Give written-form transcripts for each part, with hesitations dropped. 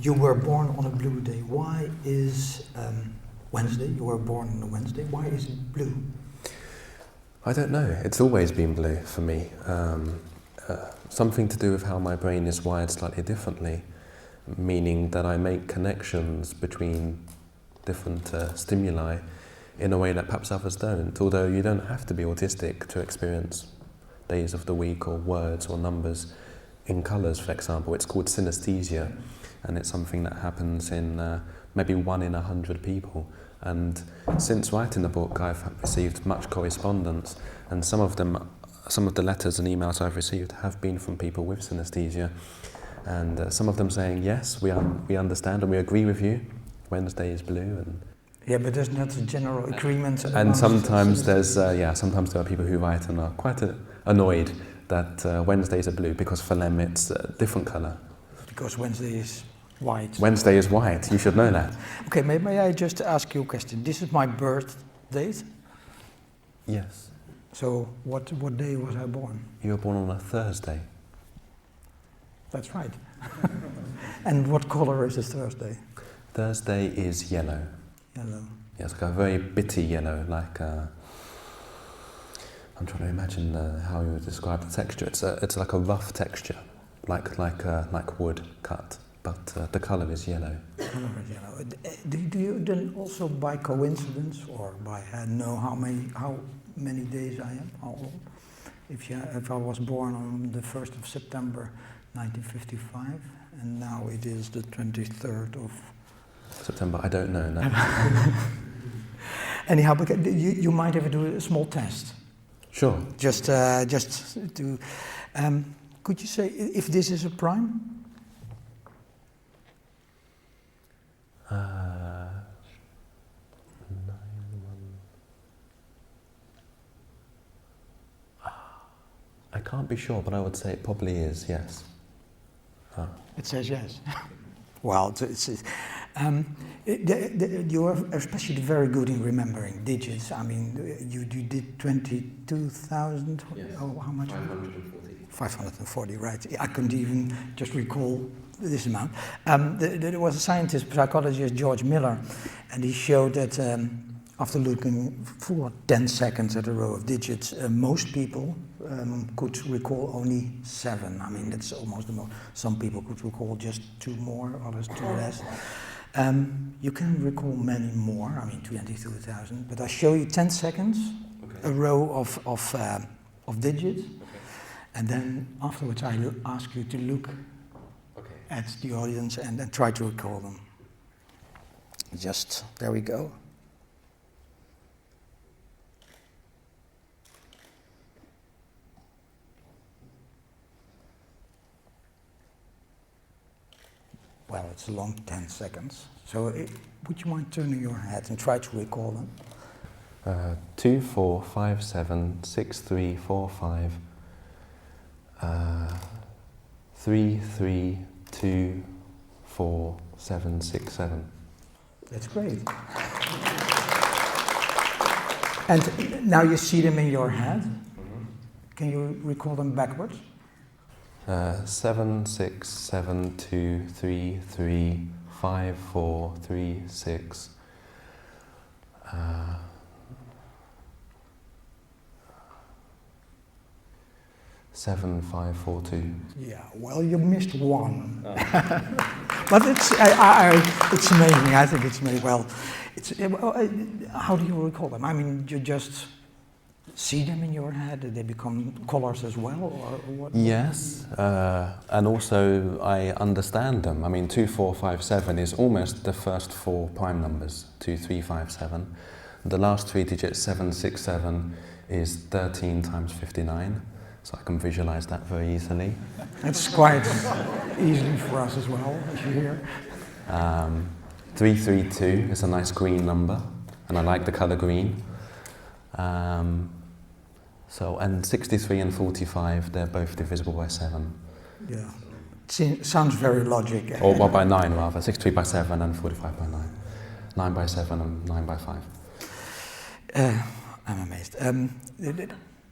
You were born on a blue day. Why is Wednesday? You were born on a Wednesday. Why is it blue? I don't know. It's always been blue for me. Something to do with how my brain is wired slightly differently, meaning that I make connections between different stimuli in a way that perhaps others don't, although you don't have to be autistic to experience days of the week or words or numbers in colours, for example. It's called synesthesia, and it's something that happens in maybe 1 in 100 people. And since writing the book, I've received much correspondence, and some of the letters and emails I've received have been from people with synesthesia, and some of them saying, yes, we understand and we agree with you, Wednesday is blue. And yeah, but there's not a general agreement. And sometimes sometimes there are people who write and are quite annoyed that Wednesdays are blue, because for them it's a different colour. Because Wednesday is white. Wednesday is white, you should know that. Okay, may I just ask you a question? This is my birth date. Yes. So what day was I born? You were born on a Thursday. That's right. And what color is a Thursday? Thursday is yellow. Yellow. Yes, like a very bitty yellow, like I'm trying to imagine how you would describe the texture. It's like a rough texture, like wood cut, but the colour is yellow. Colour is yellow. Do you then also, by coincidence, or by know how many days I am, how old? If I was born on the 1st of September 1955, and now it is the 23rd of September, I don't know. No. Anyhow, you might have to do a small test. Sure. Just to, could you say if this is a prime? I can't be sure, but I would say it probably is, yes. Oh. It says yes. Well, you're especially very good in remembering digits. I mean, you did 22,000. Yes. Oh, how much? 540. 540, right. I couldn't even just recall this amount. There was a scientist, psychologist, George Miller, and he showed that after looking for 10 seconds at a row of digits, most people could recall only 7. I mean, that's almost the most. Some people could recall just 2 more, others 2 less. You can recall many more, I mean 22,000, but I show you 10 seconds, okay, a row of digits, okay, and then afterwards I will ask you to look, okay, at the audience and then try to recall them. Just, there we go. Well, it's a long 10 seconds. So would you mind turning your head and try to recall them? 2, 4, 5, 7, 6, 3, 4, 5, 3, 3, 2, 4, 7, 6, 7. That's great. And now you see them in your head. Mm-hmm. Can you recall them backwards? 7, 6, 7, 2, 3, 3, 5, 4, 3, 6. 7, 5, 4, 2. Yeah, well, you missed 1. Oh. But it's amazing. I think it's amazing. Well, how do you recall them? I mean, you just see them in your head? They become colors as well, or what? Yes, and also I understand them. I mean, 2, 4, 5, 7 is almost the first 4 prime numbers. 2, 3, 5, 7. The last 3 digits, 7, 6, 7, is 13 times 59. So I can visualize that very easily. It's quite easily for us as well, as you hear. 332 is a nice green number, and I like the color green. And 63 and 45, they're both divisible by 7. Yeah, it sounds very logical. Or well, by 9 rather, 63 by 7 and 45 by 9. 9 by 7 and 9 by 5. I'm amazed.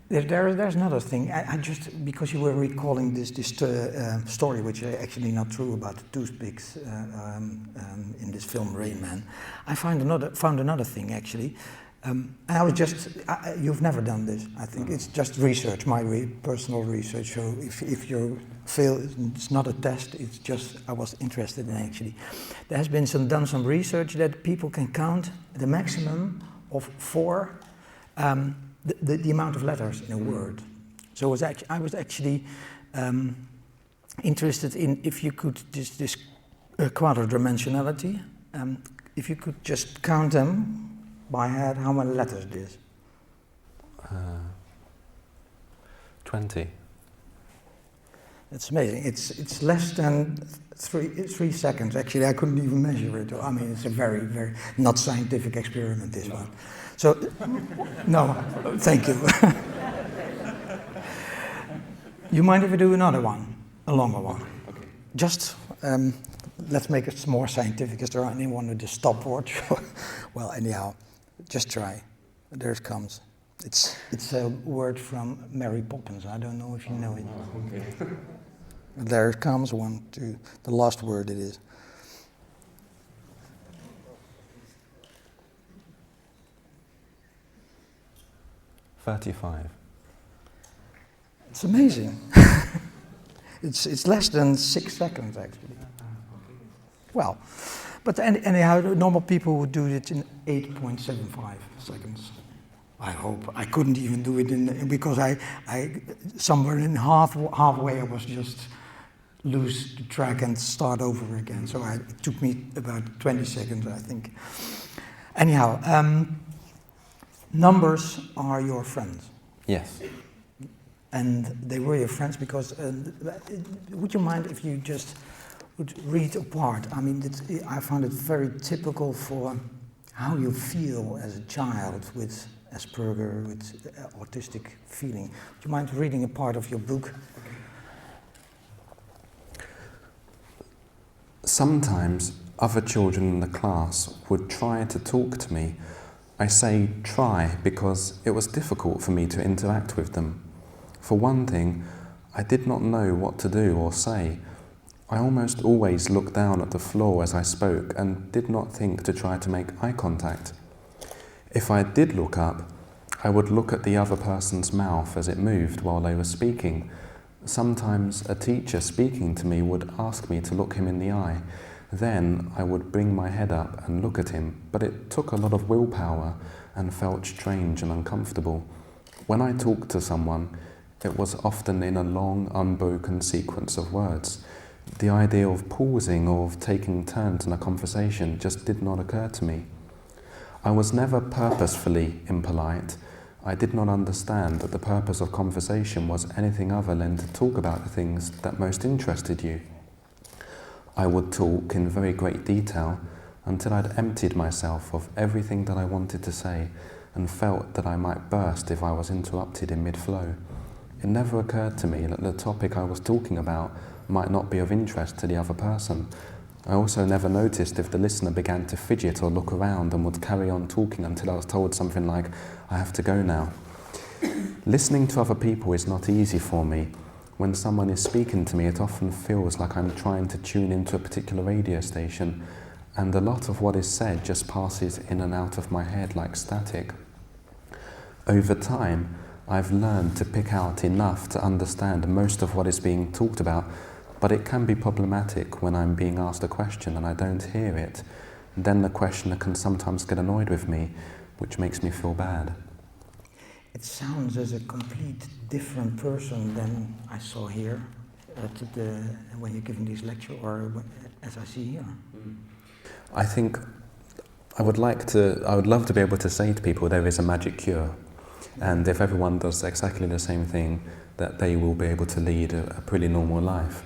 There's another thing. I just, because you were recalling this story, which is actually not true, about the toothpicks in this film Rain Man, I found another thing actually. And I was just, you've never done this, I think. It's just research, my personal research. So if you fail, it's not a test, it's just, I was interested in actually. There has been done some research that people can count the maximum of 4, the amount of letters in a word. So I was actually interested in if you could, this quadridimensionality, if you could just count them by head, how many letters it is? 20. It's amazing. It's less than 3 seconds. Actually, I couldn't even measure it. I mean, it's a very, very not scientific experiment, this one. So, no, thank you. You mind if we do another one, a longer one? Okay. Just, let's make it more scientific. Is there anyone with a stopwatch? Well, anyhow. Just try. There it comes. It's a word from Mary Poppins. I don't know if you know it. Oh, okay. There it comes, 1, 2. The last word it is. $35. It's amazing. It's less than 6 seconds actually. Well. But anyhow, normal people would do it in 8.75 seconds. I hope. I couldn't even do it because I somewhere in halfway I was just lose the track and start over again. So it took me about 20 seconds, I think. Anyhow, numbers are your friends. Yes. And they were your friends because, would you mind if you just would read apart? I mean, I found it very typical for how you feel as a child with Asperger, with autistic feeling. Would you mind reading a part of your book? Sometimes other children in the class would try to talk to me. I say try because it was difficult for me to interact with them. For one thing, I did not know what to do or say. I almost always looked down at the floor as I spoke and did not think to try to make eye contact. If I did look up, I would look at the other person's mouth as it moved while they were speaking. Sometimes a teacher speaking to me would ask me to look him in the eye. Then I would bring my head up and look at him, but it took a lot of willpower and felt strange and uncomfortable. When I talked to someone, it was often in a long, unbroken sequence of words. The idea of pausing or of taking turns in a conversation just did not occur to me. I was never purposefully impolite. I did not understand that the purpose of conversation was anything other than to talk about the things that most interested you. I would talk in very great detail until I'd emptied myself of everything that I wanted to say and felt that I might burst if I was interrupted in mid-flow. It never occurred to me that the topic I was talking about might not be of interest to the other person. I also never noticed if the listener began to fidget or look around and would carry on talking until I was told something like, "I have to go now." Listening to other people is not easy for me. When someone is speaking to me, it often feels like I'm trying to tune into a particular radio station, and a lot of what is said just passes in and out of my head like static. Over time, I've learned to pick out enough to understand most of what is being talked about, but it can be problematic when I'm being asked a question and I don't hear it. Then the questioner can sometimes get annoyed with me, which makes me feel bad. It sounds as a complete different person than I saw here when you're giving this lecture, or as I see here. I think I would love to be able to say to people there is a magic cure, and if everyone does exactly the same thing, that they will be able to lead a pretty normal life.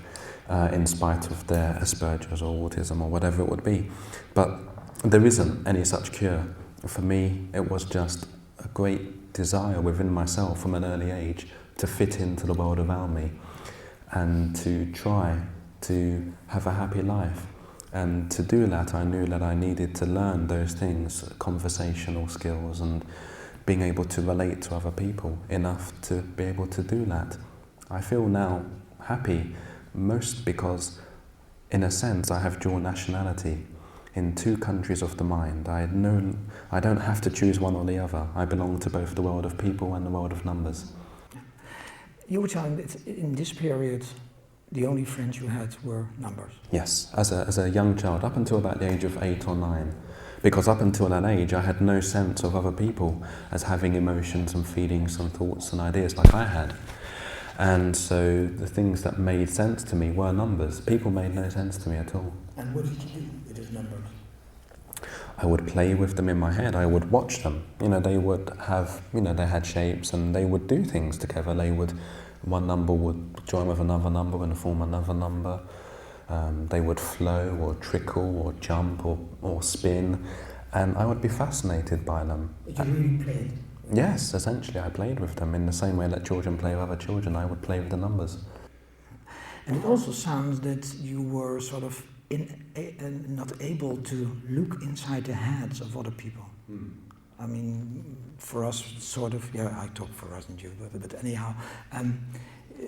In spite of their Asperger's or autism or whatever it would be. But there isn't any such cure. For me, it was just a great desire within myself from an early age to fit into the world around me and to try to have a happy life. And to do that, I knew that I needed to learn those things, conversational skills and being able to relate to other people enough to be able to do that. I feel now happy, most because, in a sense, I have dual nationality in two countries of the mind. I don't have to choose one or the other. I belong to both the world of people and the world of numbers. You were telling that in this period, the only friends you had were numbers. Yes, as a young child, up until about the age of 8 or 9. Because up until that age, I had no sense of other people as having emotions and feelings and thoughts and ideas like I had. And so the things that made sense to me were numbers. People made no sense to me at all. And what did you do with those numbers? I would play with them in my head. I would watch them. They would have, they had shapes and they would do things together. One number would join with another number and form another number. They would flow or trickle or jump or spin, and I would be fascinated by them. But you really played? Yes, essentially I played with them in the same way that children play with other children. I would play with the numbers. And it also sounds that you were sort of not able to look inside the heads of other people. I mean, for us, sort of, I talk for us and you, but anyhow,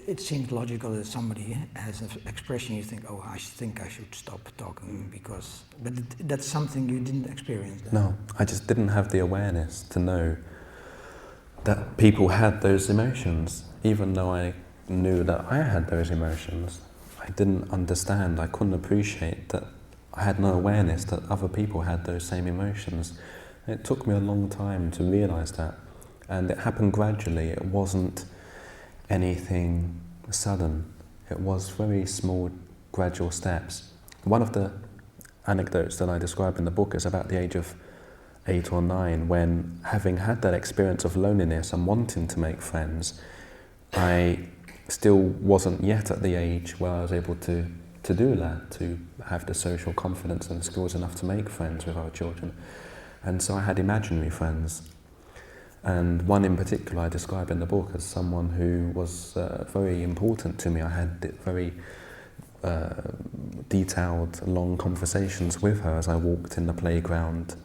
it seems logical that somebody has an expression, you think, oh, I think I should stop talking but that's something you didn't experience then. No, I just didn't have the awareness to know that people had those emotions, even though I knew that I had those emotions. I didn't understand, I couldn't appreciate that I had no awareness that other people had those same emotions. It took me a long time to realise that, and it happened gradually. It wasn't anything sudden. It was very small, gradual steps. One of the anecdotes that I describe in the book is about the age of 8 or 9, when, having had that experience of loneliness and wanting to make friends, I still wasn't yet at the age where I was able to do that, to have the social confidence and skills enough to make friends with other children. And so I had imaginary friends. And one in particular I describe in the book as someone who was very important to me. I had very detailed, long conversations with her as I walked in the playground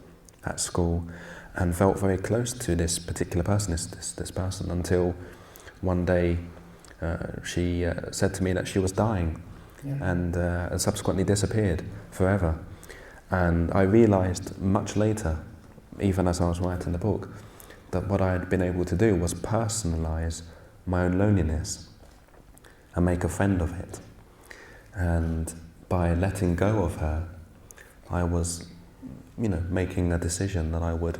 at school, and felt very close to this particular person, this person, until one day she said to me that she was dying, and subsequently disappeared forever. And I realised much later, even as I was writing the book, that what I had been able to do was personalise my own loneliness and make a friend of it. And by letting go of her, I was, making a decision that I would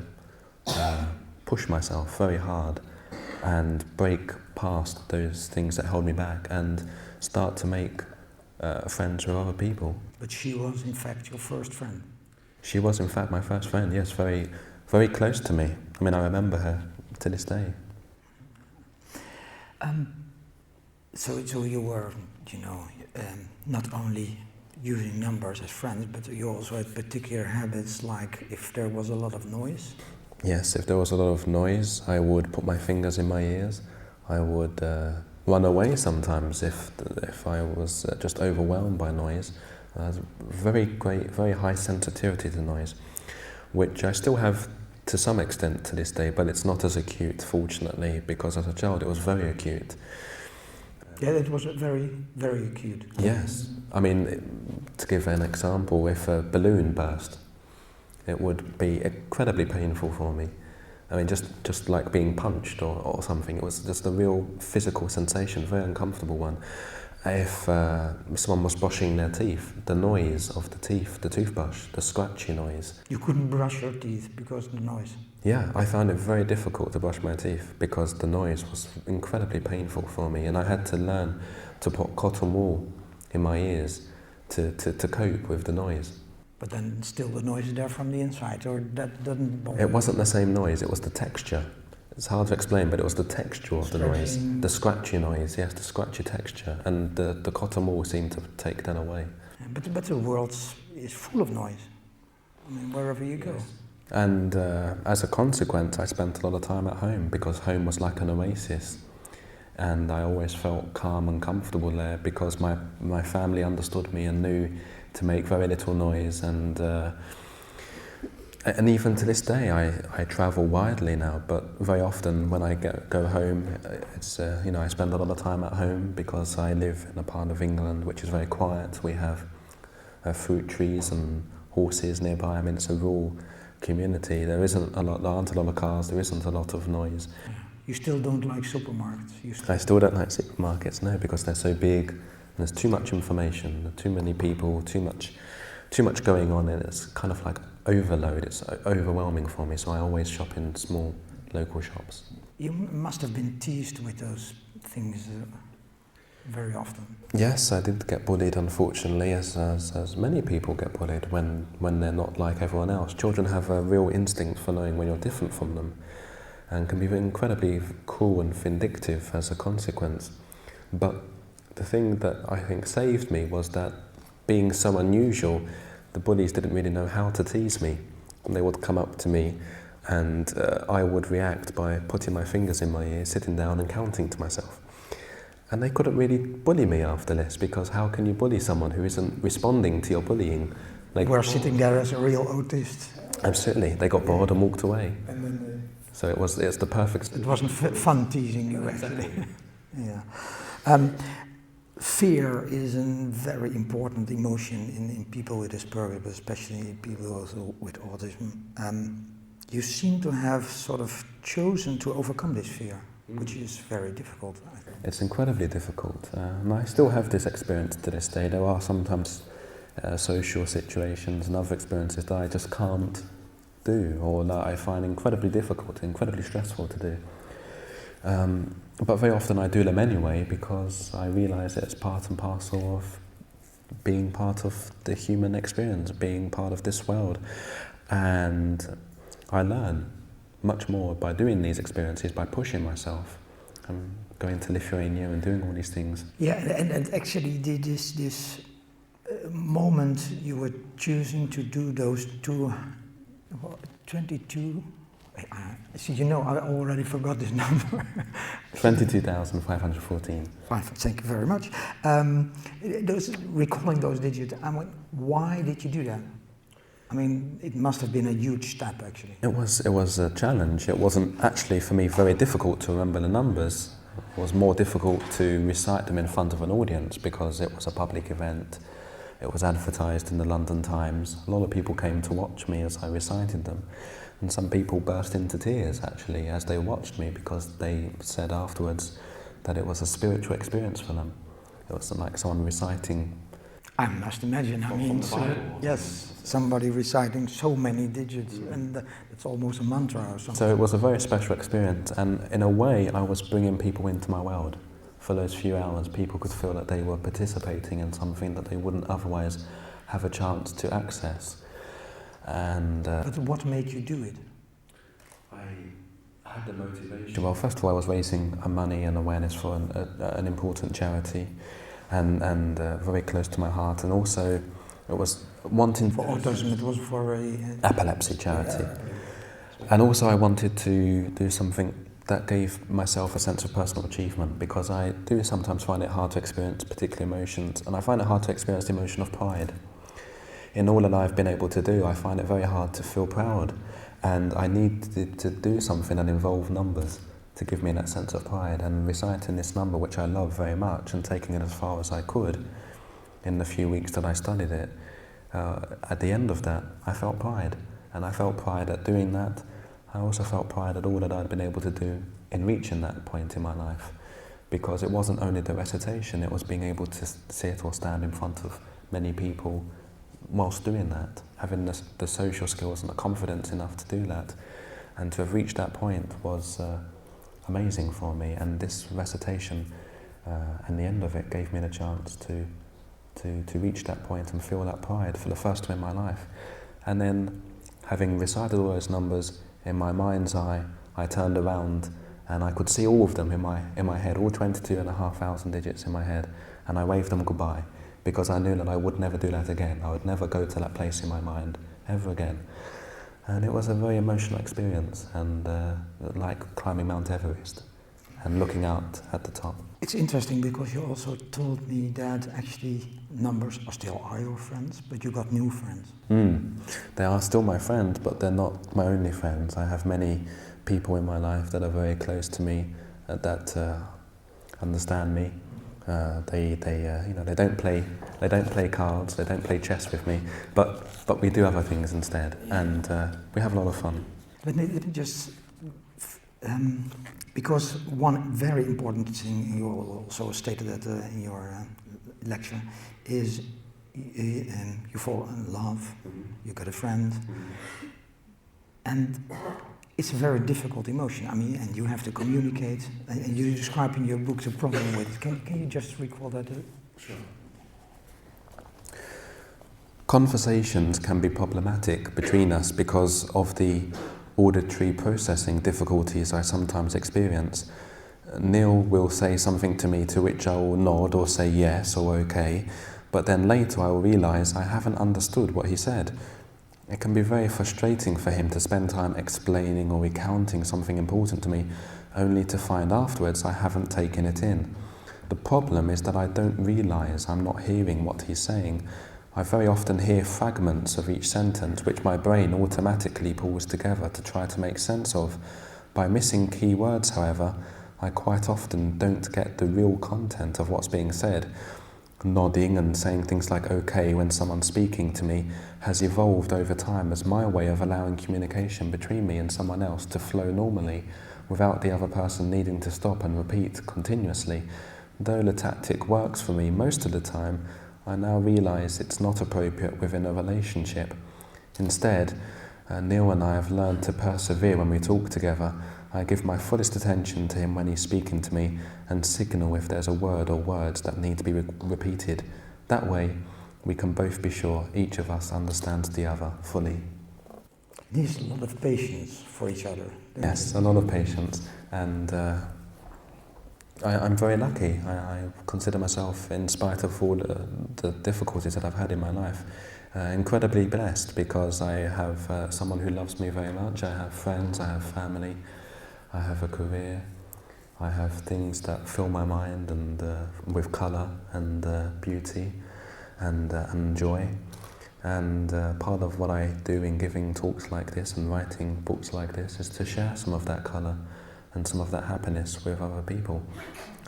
push myself very hard and break past those things that held me back and start to make friends with other people. But she was in fact your first friend? She was in fact my first friend, yes, very, very close to me. I mean, I remember her to this day. So you were, not only using numbers as friends, but you also had particular habits, like if there was a lot of noise? Yes, if there was a lot of noise, I would put my fingers in my ears. I would run away sometimes if I was just overwhelmed by noise. I had very high sensitivity to noise, which I still have to some extent to this day, but it's not as acute, fortunately, because as a child it was very acute. Yeah, it was very, very acute. Yes. I mean, to give an example, if a balloon burst, it would be incredibly painful for me. I mean, just like being punched or something. It was just a real physical sensation, very uncomfortable one. If someone was brushing their teeth, the noise of the teeth, the toothbrush, the scratchy noise. You couldn't brush your teeth because of the noise? Yeah, I found it very difficult to brush my teeth because the noise was incredibly painful for me, and I had to learn to put cotton wool in my ears to cope with the noise. But then still the noise is there from the inside, or that doesn't bother you? It wasn't the same noise, it was the texture. It's hard to explain, but it was the texture of the noise. The scratchy noise, yes, the scratchy texture. And the cotton wool seemed to take that away. But the world is full of noise. I mean, wherever you go. And as a consequence, I spent a lot of time at home, because home was like an oasis. And I always felt calm and comfortable there, because my family understood me and knew to make very little noise and And even to this day, I travel widely now, but very often when I go home, it's I spend a lot of time at home because I live in a part of England which is very quiet. We have fruit trees and horses nearby. I mean, it's a rural community. There aren't a lot of cars. There isn't a lot of noise. You still don't like supermarkets? I still don't like supermarkets, no, because they're so big. And there's too much information, too many people, too much going on, and it's kind of like overload. It's overwhelming for me, so I always shop in small local shops. You must have been teased with those things very often. Yes, I did get bullied, unfortunately, as many people get bullied when they're not like everyone else. Children have a real instinct for knowing when you're different from them, and can be incredibly cruel and vindictive as a consequence. But the thing that I think saved me was that, being so unusual, the bullies didn't really know how to tease me. They would come up to me and I would react by putting my fingers in my ears, sitting down and counting to myself. And they couldn't really bully me after this, because how can you bully someone who isn't responding to your bullying? We're sitting there as a real autist. Absolutely, they got bored and walked away. So it's the perfect... It wasn't fun teasing you, actually. Yeah. Fear is a very important emotion in people with Asperger's, but especially people also with autism. You seem to have sort of chosen to overcome this fear, which is very difficult, I think. It's incredibly difficult. And I still have this experience to this day. There are sometimes social situations and other experiences that I just can't do, or that I find incredibly difficult, incredibly stressful to do. But very often I do them anyway, because I realise it's part and parcel of being part of the human experience, being part of this world. And I learn much more by doing these experiences, by pushing myself. I'm going to Lithuania and doing all these things. Yeah, and actually this moment you were choosing to do those 22... See, I already forgot this number. 22,514. Thank you very much. Recalling those digits, why did you do that? I mean, it must have been a huge step, actually. It was a challenge. It wasn't actually, for me, very difficult to remember the numbers. It was more difficult to recite them in front of an audience, because it was a public event. It was advertised in the London Times. A lot of people came to watch me as I recited them. And some people burst into tears, actually, as they watched me, because they said afterwards that it was a spiritual experience for them. It was like someone reciting. I must imagine, yes, somebody reciting so many digits, and it's almost a mantra or something. So it was a very special experience, and in a way I was bringing people into my world. For those few hours, people could feel that they were participating in something that they wouldn't otherwise have a chance to access. And but what made you do it? I had the motivation. Well, first of all, I was raising money and awareness for an important charity, and very close to my heart. And also, it was wanting for autism. It was for a epilepsy charity. And also, I wanted to do something that gave myself a sense of personal achievement, because I do sometimes find it hard to experience particular emotions, and I find it hard to experience the emotion of pride. In all that I've been able to do, I find it very hard to feel proud, and I need to do something that involves numbers to give me that sense of pride. And reciting this number, which I love very much, and taking it as far as I could in the few weeks that I studied it, at the end of that, I felt pride. And I felt pride at doing that. I also felt pride at all that I'd been able to do in reaching that point in my life, because it wasn't only the recitation, it was being able to sit or stand in front of many people whilst doing that, having the social skills and the confidence enough to do that. And to have reached that point was amazing for me, and this recitation and the end of it gave me the chance to reach that point and feel that pride for the first time in my life. And then, having recited all those numbers, in my mind's eye, I turned around and I could see all of them in my head, all 22,500 digits in my head, and I waved them goodbye, because I knew that I would never do that again. I would never go to that place in my mind ever again. And it was a very emotional experience, and like climbing Mount Everest. and looking out at the top. It's interesting because you also told me that actually numbers are your friends, but you got new friends. They are still my friends, but they're not my only friends. I have many people in my life that are very close to me, that understand me. They don't play cards, they don't play chess with me, but we do other things instead, and we have a lot of fun. Let me just, because one very important thing you also stated that in your lecture is you fall in love, you get a friend, and it's a very difficult emotion. I mean, and you have to communicate, and you describe in your book the problem with it. Can you just recall that? Sure. Conversations can be problematic between us because of the auditory processing difficulties I sometimes experience. Neil will say something to me to which I will nod or say yes or okay, but then later I will realise I haven't understood what he said. It can be very frustrating for him to spend time explaining or recounting something important to me, only to find afterwards I haven't taken it in. The problem is that I don't realise I'm not hearing what he's saying. I very often hear fragments of each sentence which my brain automatically pulls together to try to make sense of. By missing key words, however, I quite often don't get the real content of what's being said. Nodding and saying things like okay when someone's speaking to me has evolved over time as my way of allowing communication between me and someone else to flow normally without the other person needing to stop and repeat continuously. Though the tactic works for me most of the time, I now realise it's not appropriate within a relationship. Instead, Neil and I have learned to persevere when we talk together. I give my fullest attention to him when he's speaking to me and signal if there's a word or words that need to be repeated. That way, we can both be sure each of us understands the other fully. Needs a lot of patience for each other. Yes, a lot of patience, and I'm very lucky. I consider myself, in spite of all the difficulties that I've had in my life, incredibly blessed because I have someone who loves me very much. I have friends, I have family, I have a career, I have things that fill my mind and with colour and beauty and joy. And part of what I do in giving talks like this and writing books like this is to share some of that colour and some of that happiness with other people.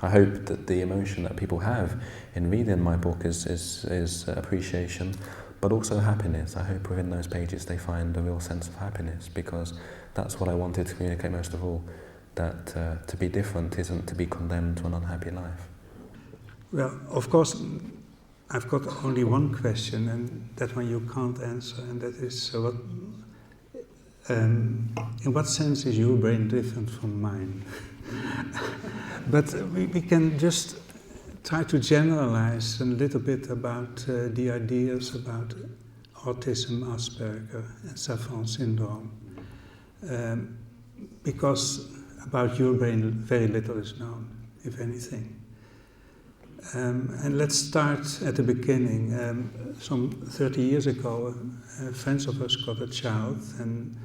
I hope that the emotion that people have in reading my book is appreciation, but also happiness. I hope within those pages they find a real sense of happiness, because that's what I wanted to communicate most of all, that to be different isn't to be condemned to an unhappy life. Well, of course, I've got only one question, and that one you can't answer, and that is in what sense is your brain different from mine? But we can just try to generalize a little bit about the ideas about autism, Asperger, and Savant syndrome. Because about your brain very little is known, if anything. And let's start at the beginning. Some 30 years ago, friends of us got a child, and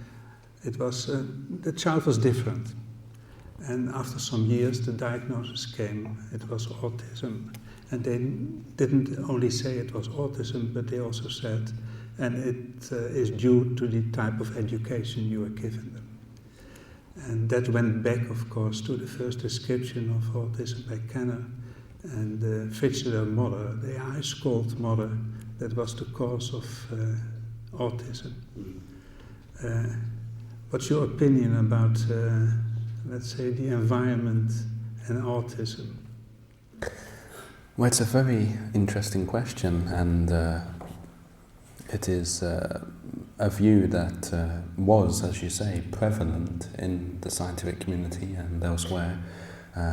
it was the child was different. And after some years, the diagnosis came. It was autism, and they didn't only say it was autism, but they also said, and it is due to the type of education you are giving them. And that went back, of course, to the first description of autism by Kenner. And the fitular mother, the ice-cold mother, that was the cause of autism. What's your opinion about, let's say, the environment and autism? Well, it's a very interesting question, and it is a view that was, as you say, prevalent in the scientific community and elsewhere.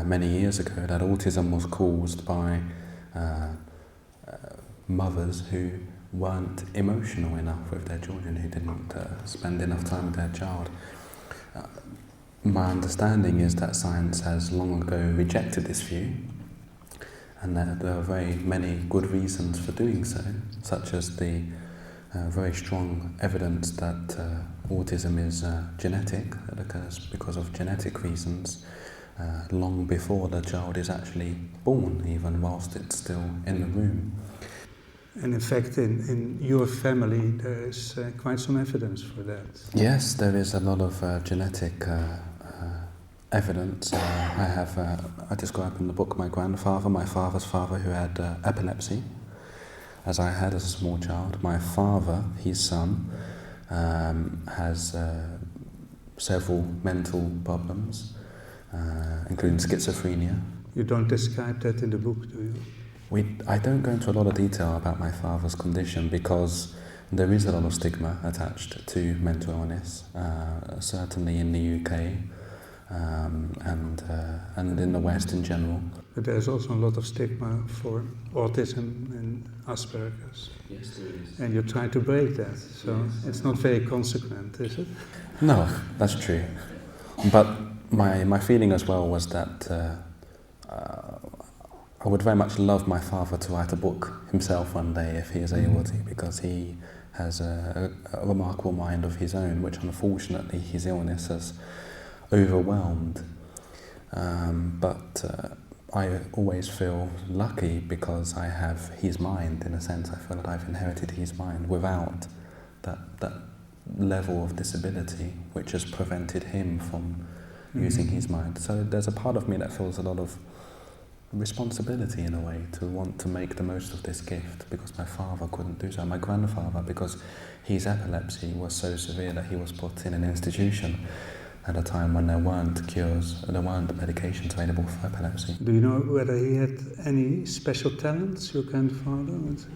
Many years ago, that autism was caused by mothers who weren't emotional enough with their children, who didn't spend enough time with their child. My understanding is that science has long ago rejected this view, and that there are very many good reasons for doing so, such as the very strong evidence that autism is genetic, that occurs because of genetic reasons. long before the child is actually born, even whilst it's still in the womb. And in fact, in your family, there is quite some evidence for that. Yes, there is a lot of genetic evidence. I describe in the book my grandfather, my father's father, who had epilepsy, as I had as a small child. My father, his son, has several mental problems, including schizophrenia. You don't describe that in the book, do you? I don't go into a lot of detail about my father's condition because there is a lot of stigma attached to mental illness, certainly in the UK and in the West in general. But there's also a lot of stigma for autism and Asperger's. Yes, there is. And you try to break that, so yes. It's not very consequent, is it? No, that's true. But my feeling as well was that I would very much love my father to write a book himself one day if he is able to, because he has a remarkable mind of his own, which unfortunately his illness has overwhelmed. But I always feel lucky because I have his mind, in a sense. I feel that I've inherited his mind without that level of disability which has prevented him from using his mind. So there's a part of me that feels a lot of responsibility in a way to want to make the most of this gift, because my father couldn't do so. My grandfather, because his epilepsy was so severe that he was put in an institution at a time when there weren't cures, there weren't medications available for epilepsy. Do you know whether he had any special talents, your grandfather?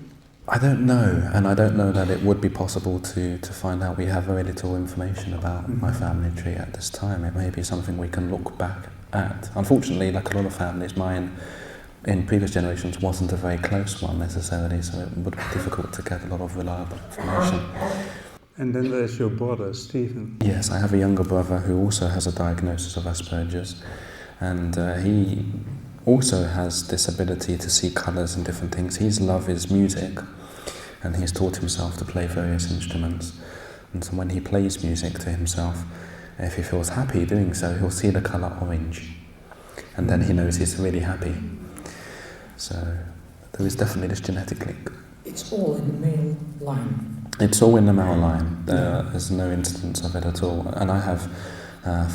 I don't know, and I don't know that it would be possible to find out. We have very little information about my family tree at this time. It may be something we can look back at. Unfortunately, like a lot of families, mine in previous generations wasn't a very close one necessarily, so it would be difficult to get a lot of reliable information. And then there's your brother, Stephen. Yes, I have a younger brother who also has a diagnosis of Asperger's, and he also has this ability to see colours and different things. His love is music, and he's taught himself to play various instruments. And so when he plays music to himself, if he feels happy doing so, he'll see the colour orange, and then he knows he's really happy. So there is definitely this genetic link. It's all in the male line. It's all in the male line. There's no instance of it at all. And I have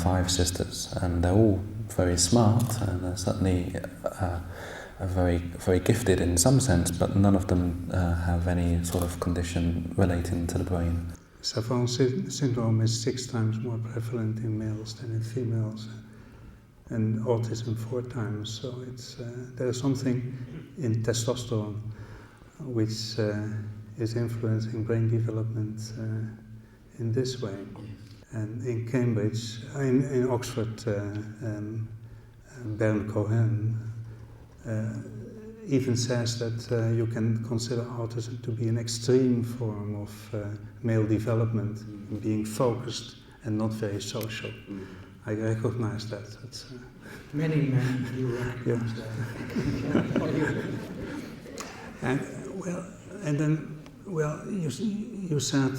5 sisters, and they're all very smart, and they're certainly very, very gifted in some sense, but none of them have any sort of condition relating to the brain. Savant syndrome is 6 times more prevalent in males than in females, and autism 4 times. So it's there's something in testosterone which is influencing brain development in this way. And in Cambridge, in Oxford, Baron Cohen even says that you can consider autism to be an extreme form of male development, being focused and not very social. I recognize that. Many men do recognize that. And then you said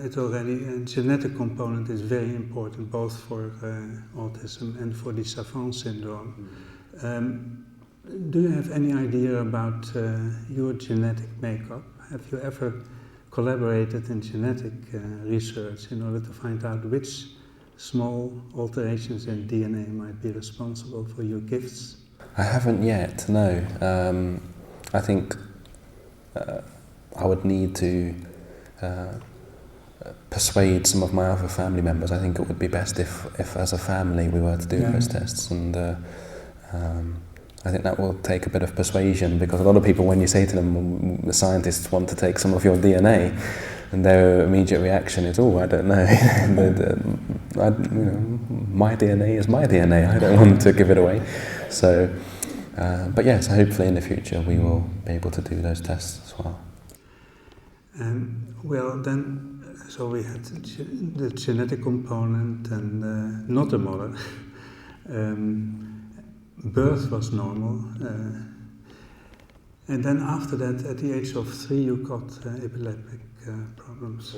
it already, a genetic component is very important both for autism and for the Savant syndrome. Do you have any idea about your genetic makeup? Have you ever collaborated in genetic research in order to find out which small alterations in DNA might be responsible for your gifts? I haven't yet, no. I think I would need to persuade some of my other family members. I think it would be best if as a family we were to do those tests, and I think that will take a bit of persuasion, because a lot of people, when you say to them, the scientists want to take some of your DNA, and their immediate reaction is, oh, I don't know, my DNA is my DNA, I don't want to give it away. So, but yes, hopefully in the future we will be able to do those tests as well. So we had the genetic component and not the mother. Birth was normal. And then after that, at the age of 3, you got epileptic problems.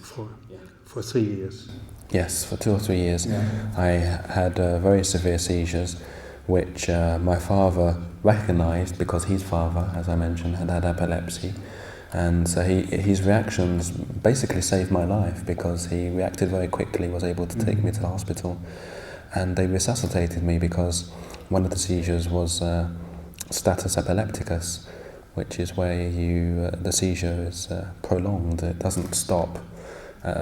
for 3 years. Yes, for 2 or 3 years. Yeah. I had very severe seizures, which my father recognised because his father, as I mentioned, had had epilepsy. And so his reactions basically saved my life because he reacted very quickly, was able to take me to the hospital. And they resuscitated me because one of the seizures was status epilepticus, which is where the seizure is prolonged, it doesn't stop.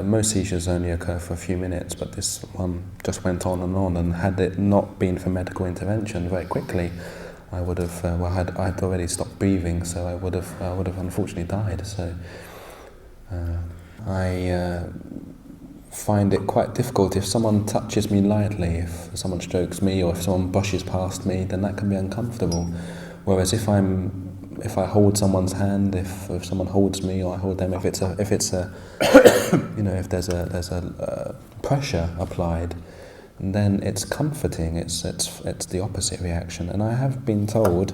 Most seizures only occur for a few minutes, but this one just went on, and had it not been for medical intervention very quickly, I would have. I'd already stopped breathing, so I would have unfortunately died. So I find it quite difficult if someone touches me lightly, if someone strokes me, or if someone brushes past me, then that can be uncomfortable. Whereas if I hold someone's hand, if someone holds me or I hold them, if there's a pressure applied, then it's comforting. It's the opposite reaction. And I have been told,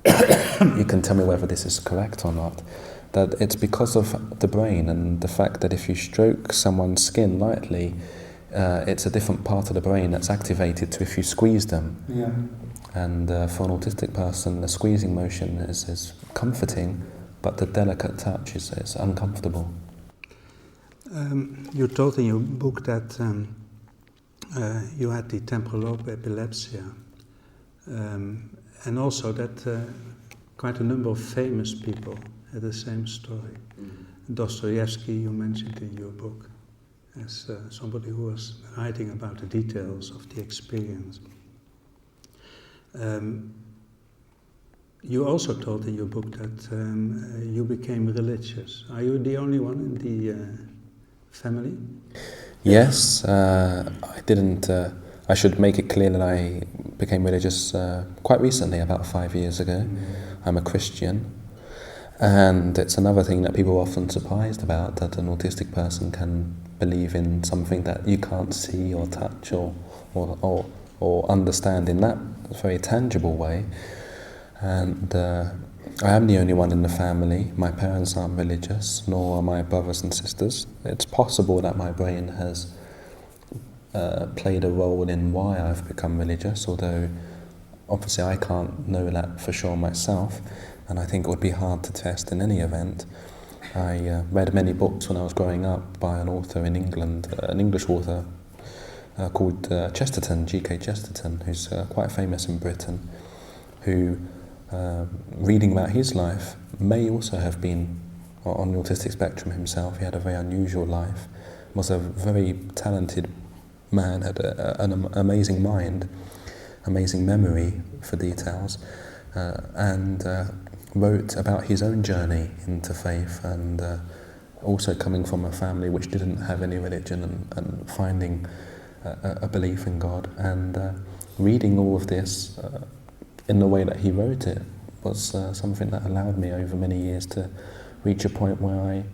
you can tell me whether this is correct or not, that it's because of the brain and the fact that if you stroke someone's skin lightly, it's a different part of the brain that's activated to if you squeeze them. Yeah. And for an autistic person, the squeezing motion is comforting, but the delicate touch is uncomfortable. You told in your book that you had the temporal lobe epilepsia, and also that quite a number of famous people had the same story. Dostoevsky, you mentioned in your book, as somebody who was writing about the details of the experience. You also told in your book that you became religious. Are you the only one in the family? Yes, I didn't. I should make it clear that I became religious quite recently, about 5 years ago. I'm a Christian, and it's another thing that people are often surprised about, that an autistic person can believe in something that you can't see or touch or understand in that very tangible way. And I am the only one in the family. My parents aren't religious, nor are my brothers and sisters. It's possible that my brain has played a role in why I've become religious, although obviously I can't know that for sure myself, and I think it would be hard to test in any event. I read many books when I was growing up by an author in England, an English author called Chesterton, G.K. Chesterton, who's quite famous in Britain, who, reading about his life, may also have been on the autistic spectrum himself. He had a very unusual life, was a very talented man, had an amazing mind, amazing memory for details, and wrote about his own journey into faith, and also coming from a family which didn't have any religion, and finding a belief in God, and reading all of this in the way that he wrote it was something that allowed me over many years to reach a point where I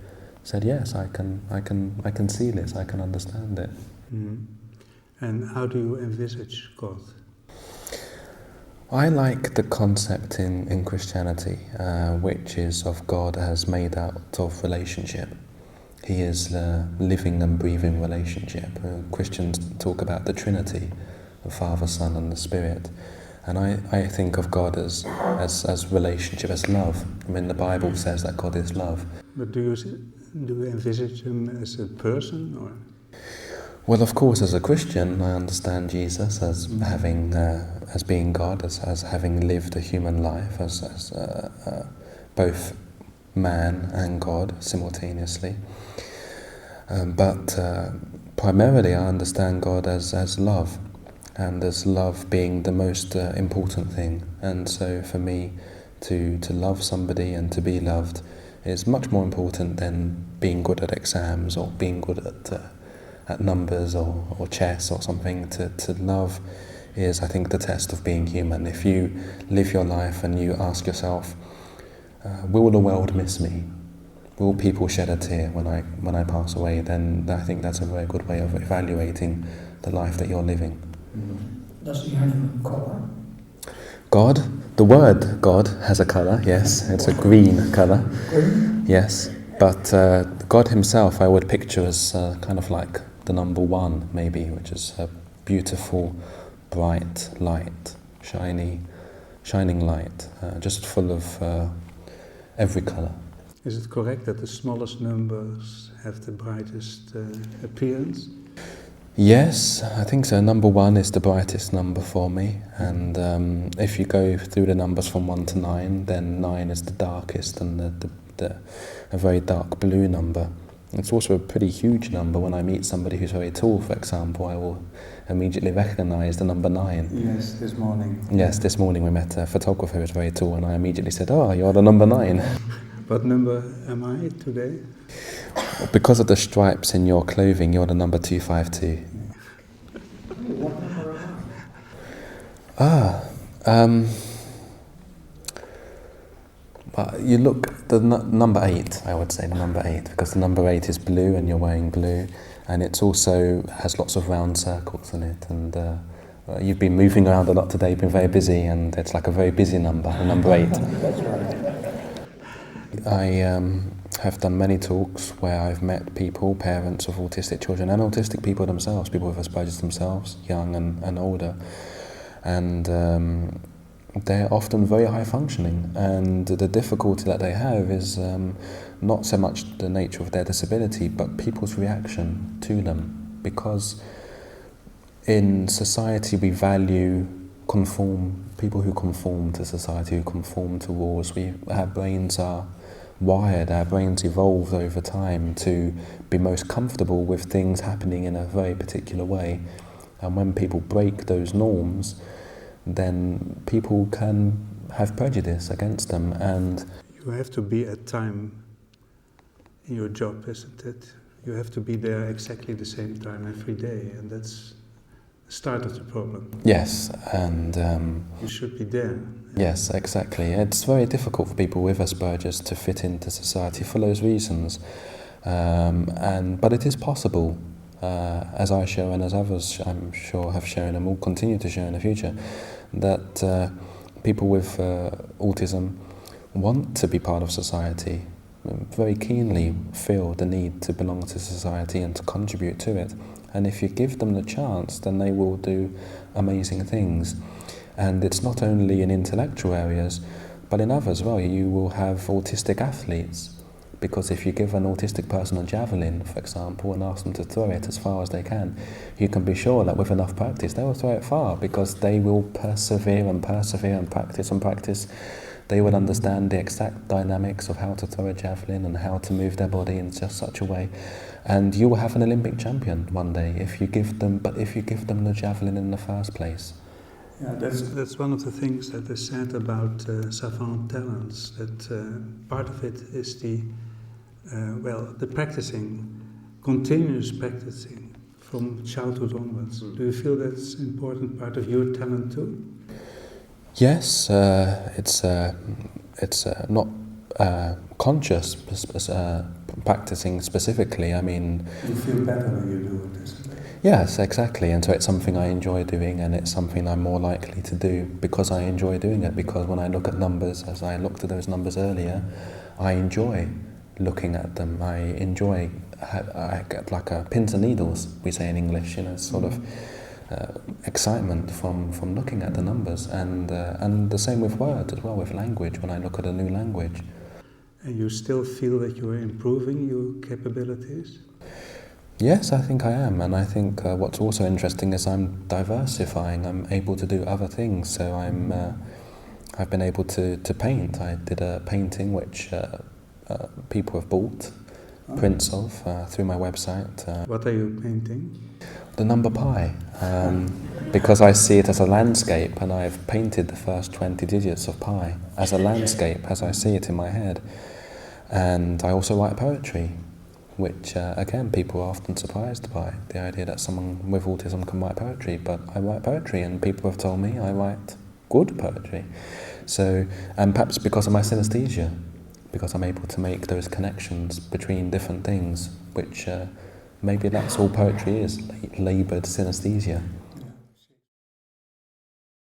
said, yes, I can see this, I can understand it. Mm-hmm. And how do you envisage God? I like the concept in Christianity, which is of God as made out of relationship. He is the living and breathing relationship. Christians talk about the Trinity, the Father, Son and the Spirit. And I think of God as relationship, as love. I mean, the Bible says that God is love. But do you envisage him as a person, or? Well, of course, as a Christian, I understand Jesus as having, as being God, as having lived a human life, as both man and God simultaneously. But primarily, I understand God as love, and as love being the most important thing. And so, for me, to love somebody and to be loved is much more important than being good at exams or being good at numbers or chess or something. To love is, I think, the test of being human. If you live your life and you ask yourself, will the world miss me? Will people shed a tear when I pass away? Then I think that's a very good way of evaluating the life that you're living. Does he have a color? God, the word God has a colour, yes. It's a green colour. Green? Yes. But God himself I would picture as kind of like the number one, maybe, which is a beautiful, bright light, shining light, just full of every colour. Is it correct that the smallest numbers have the brightest appearance? Yes, I think so. Number one is the brightest number for me, and if you go through the numbers from 1 to 9, then 9 is the darkest and a very dark blue number. It's also a pretty huge number. When I meet somebody who's very tall, for example, I will immediately recognise the number 9. Yes, this morning. Yes, this morning we met a photographer who was very tall, and I immediately said, "Oh, you're the number 9." What number am I today? Because of the stripes in your clothing, you're the number 252. What number am I? But you look, the number 8, I would say, the number 8, because the number 8 is blue and you're wearing blue, and it also has lots of round circles in it, and you've been moving around a lot today, you've been very busy, and it's like a very busy number, the number 8. That's right. I have done many talks where I've met people, parents of autistic children, and autistic people themselves, people with Asperger's themselves, young and older, and they're often very high functioning, and the difficulty that they have is not so much the nature of their disability, but people's reaction to them, because in society we value people who conform to society, who conform to rules. Our brains are wired, our brains evolve over time to be most comfortable with things happening in a very particular way, and when people break those norms, then people can have prejudice against them. And you have to be at time in your job, isn't it? You have to be there exactly the same time every day, and that's the start of the problem. yes, and You should be there. yes, exactly. It's very difficult for people with Asperger's to fit into society for those reasons, but it is possible, as I show and as others I'm sure have shown and will continue to show in the future, that people with autism want to be part of society, very keenly feel the need to belong to society and to contribute to it. And if you give them the chance, then they will do amazing things. And it's not only in intellectual areas, but in others as well. You will have autistic athletes, because if you give an autistic person a javelin, for example, and ask them to throw it as far as they can, you can be sure that with enough practice they will throw it far, because they will persevere and persevere and practice and practice. They will understand the exact dynamics of how to throw a javelin and how to move their body in just such a way. And you will have an Olympic champion one day if you give them the javelin in the first place. Yeah, that's one of the things that is said about savant talents, that part of it is the practicing, continuous practicing from childhood onwards. Do you feel that's an important part of your talent too? Yes, it's not conscious practicing specifically. I mean, you feel better when you do it, isn't it? Yes, exactly. And so it's something I enjoy doing, and it's something I'm more likely to do because I enjoy doing it. Because when I look at numbers, as I looked at those numbers earlier, I enjoy looking at them. I get like a pins and needles, we say in English, sort of excitement from looking at the numbers, and the same with words as well, with language, when I look at a new language. And you still feel that you are improving your capabilities? Yes, I think I am, and I think what's also interesting is I'm diversifying. I'm able to do other things, so I've been able to paint. I did a painting which people have bought prints of through my website. What are you painting? The number pi, because I see it as a landscape, and I've painted the first 20 digits of pi as a landscape as I see it in my head. And I also write poetry, which again people are often surprised by, the idea that someone with autism can write poetry, but I write poetry, and people have told me I write good poetry. So, and perhaps because of my synesthesia, because I'm able to make those connections between different things, which maybe that's all poetry is, laboured synesthesia.